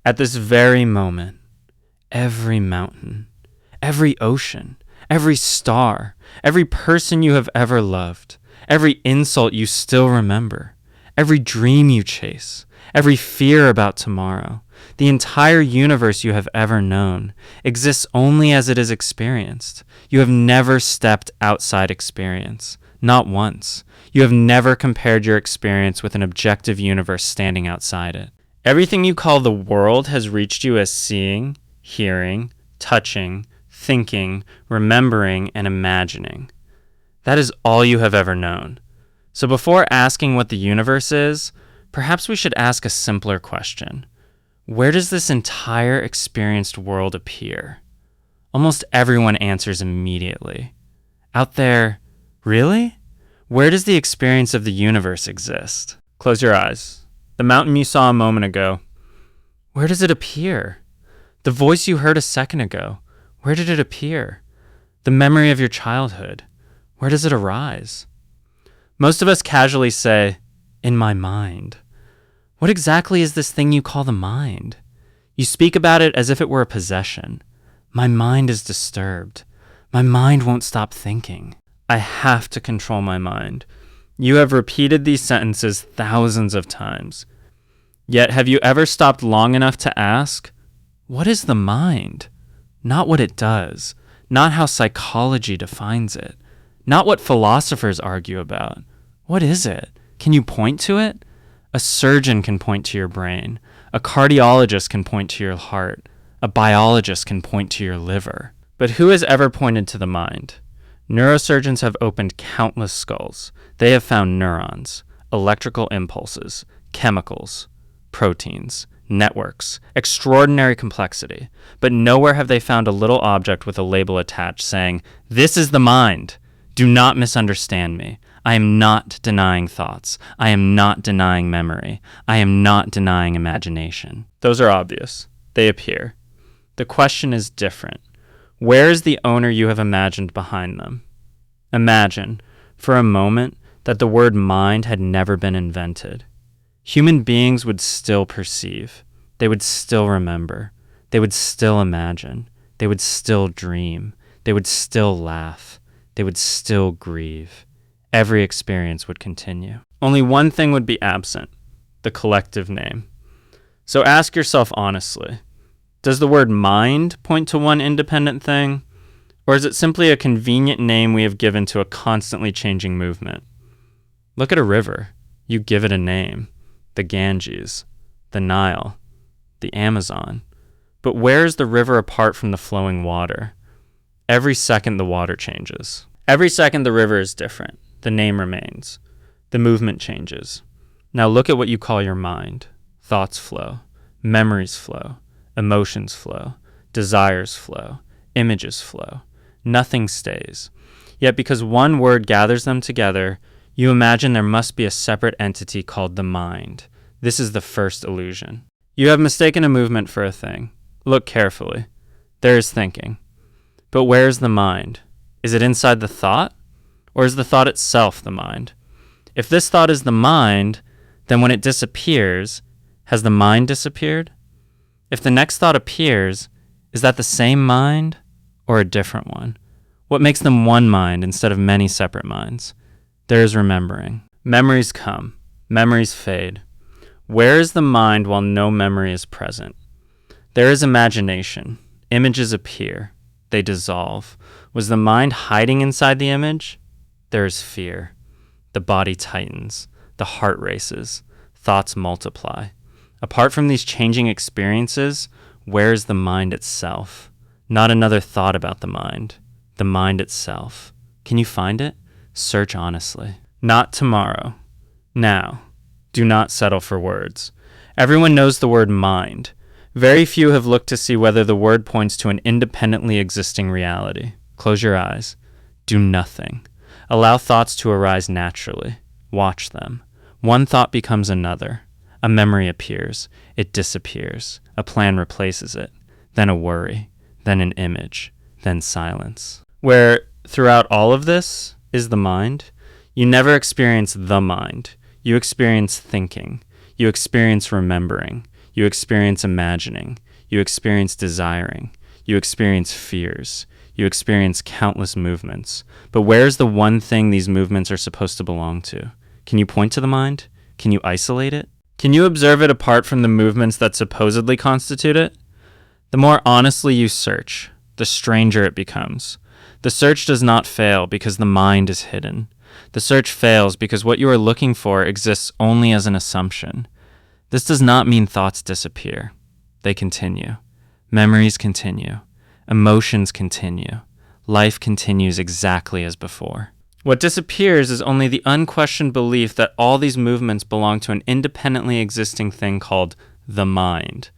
At this very moment, every mountain, every ocean, every star, every person you have ever loved, every insult you still remember, every dream you chase, every fear about tomorrow, the entire universe you have ever known exists only as it is experienced. You have never stepped outside experience, not once. You have never compared your experience with an objective universe standing outside it. Everything you call the world has reached you as seeing, hearing, touching, thinking, remembering, and imagining. That is all you have ever known. So before asking what the universe is, perhaps we should ask a simpler question. Where does this entire experienced world appear? Almost everyone answers immediately. Out there, really? Where does the experience of the universe exist? Close your eyes. The mountain you saw a moment ago, where does it appear? The voice you heard a second ago, where did it appear? The memory of your childhood, where does it arise? Most of us casually say, in my mind. What exactly is this thing you call the mind? You speak about it as if it were a possession. My mind is disturbed. My mind won't stop thinking. I have to control my mind. You have repeated these sentences thousands of times. Yet have you ever stopped long enough to ask, what is the mind? Not what it does, not how psychology defines it, not what philosophers argue about. What is it? Can you point to it? A surgeon can point to your brain. A cardiologist can point to your heart. A biologist can point to your liver. But who has ever pointed to the mind? Neurosurgeons have opened countless skulls. They have found neurons, electrical impulses, chemicals, proteins, networks, extraordinary complexity. But nowhere have they found a little object with a label attached saying, "This is the mind. Do not misunderstand me. I am not denying thoughts. I am not denying memory. I am not denying imagination." Those are obvious. They appear. The question is different. Where is the owner you have imagined behind them? Imagine, for a moment, that the word mind had never been invented. Human beings would still perceive. They would still remember. They would still imagine. They would still dream. They would still laugh. They would still grieve. Every experience would continue. Only one thing would be absent, the collective name. So ask yourself honestly, does the word mind point to one independent thing? Or is it simply a convenient name we have given to a constantly changing movement? Look at a river. You give it a name. The Ganges, the Nile, the Amazon. But where is the river apart from the flowing water? Every second the water changes. Every second the river is different. The name remains. The movement changes. Now look at what you call your mind. Thoughts flow. Memories flow. Emotions flow. Desires flow. Images flow. Nothing stays. Yet because one word gathers them together, you imagine there must be a separate entity called the mind. This is the first illusion. You have mistaken a movement for a thing. Look carefully. There is thinking. But where is the mind? Is it inside the thought? Or is the thought itself the mind? If this thought is the mind, then when it disappears, has the mind disappeared? If the next thought appears, is that the same mind or a different one? What makes them one mind instead of many separate minds? There is remembering. Memories come. Memories fade. Where is the mind while no memory is present? There is imagination. Images appear. They dissolve. Was the mind hiding inside the image? There is fear. The body tightens. The heart races. Thoughts multiply. Apart from these changing experiences, where is the mind itself? Not another thought about the mind. The mind itself. Can you find it? Search honestly. Not tomorrow. Now. Do not settle for words. Everyone knows the word mind. Very few have looked to see whether the word points to an independently existing reality. Close your eyes. Do nothing. Allow thoughts to arise naturally. Watch them. One thought becomes another. A memory appears. It disappears. A plan replaces it. Then a worry. Then an image. Then silence. Where, throughout all of this, is the mind. You never experience the mind. You experience thinking. You experience remembering. You experience imagining. You experience desiring. You experience fears. You experience countless movements. But where's the one thing these movements are supposed to belong to? Can you point to the mind? Can you isolate it? Can you observe it apart from the movements that supposedly constitute it? The more honestly you search, the stranger it becomes. The search does not fail because the mind is hidden. The search fails because what you are looking for exists only as an assumption. This does not mean thoughts disappear. They continue. Memories continue. Emotions continue. Life continues exactly as before. What disappears is only the unquestioned belief that all these movements belong to an independently existing thing called the mind.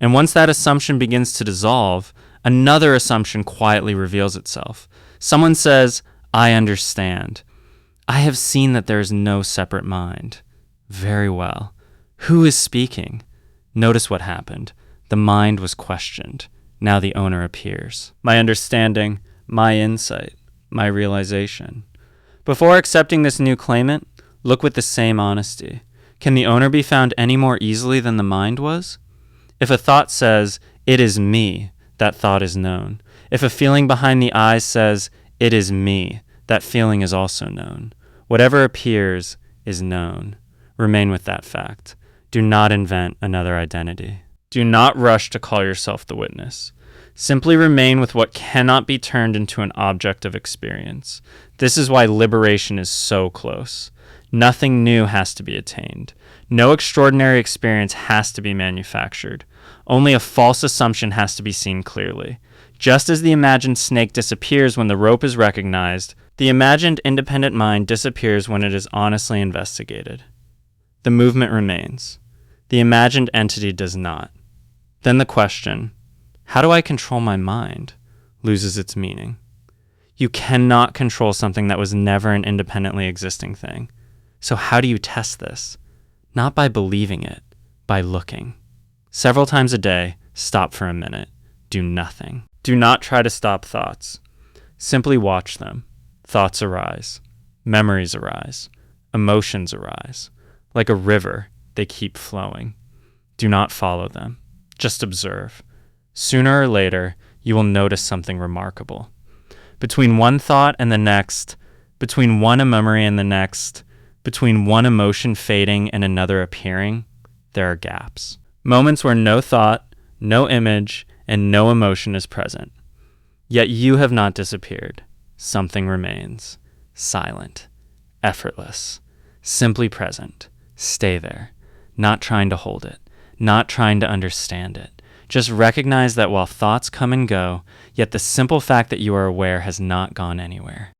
And once that assumption begins to dissolve, another assumption quietly reveals itself. Someone says, I understand. I have seen that there is no separate mind. Very well. Who is speaking? Notice what happened. The mind was questioned. Now the owner appears. My understanding, my insight, my realization. Before accepting this new claimant, look with the same honesty. Can the owner be found any more easily than the mind was? If a thought says, it is me, that thought is known. If a feeling behind the eyes says, it is me, that feeling is also known. Whatever appears is known. Remain with that fact. Do not invent another identity. Do not rush to call yourself the witness. Simply remain with what cannot be turned into an object of experience. This is why liberation is so close. Nothing new has to be attained. No extraordinary experience has to be manufactured. Only a false assumption has to be seen clearly. Just as the imagined snake disappears when the rope is recognized, the imagined independent mind disappears when it is honestly investigated. The movement remains. The imagined entity does not. Then the question, how do I control my mind, loses its meaning. You cannot control something that was never an independently existing thing. So how do you test this? Not by believing it, by looking. Several times a day, stop for a minute. Do nothing. Do not try to stop thoughts. Simply watch them. Thoughts arise. Memories arise. Emotions arise. Like a river, they keep flowing. Do not follow them. Just observe. Sooner or later, you will notice something remarkable. Between one thought and the next, between one memory and the next, between one emotion fading and another appearing, there are gaps. Moments where no thought, no image, and no emotion is present. Yet you have not disappeared. Something remains. Silent. Effortless. Simply present. Stay there. Not trying to hold it. Not trying to understand it. Just recognize that while thoughts come and go, yet the simple fact that you are aware has not gone anywhere.